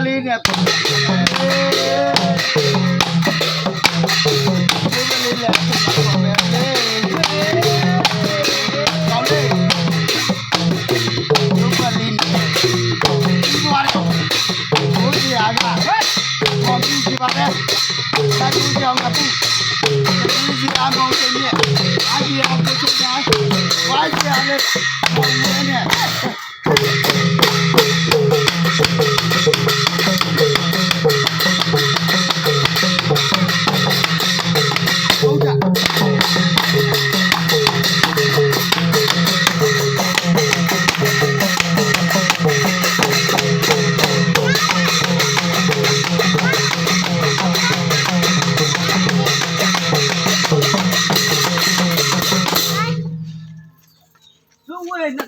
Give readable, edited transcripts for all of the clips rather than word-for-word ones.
လေးနဲ့ပုံလေးနဲ့ပုံလေးနဲ့ပုံမယ်လေကောင်းလေရုပ်ကလေးနဲ့ဒီမှာတော့ဘိုးကြီးအားကပေါ်ပြီးကြပါလေစာကြည့်အောင်ကပူဒီစီအားမောင်းနေအားကြီးအောင်ကိုချာဝါကြီးအားလည်းပုံလေးနဲ့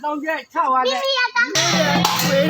2000ကျပ်ချပါလေဝေး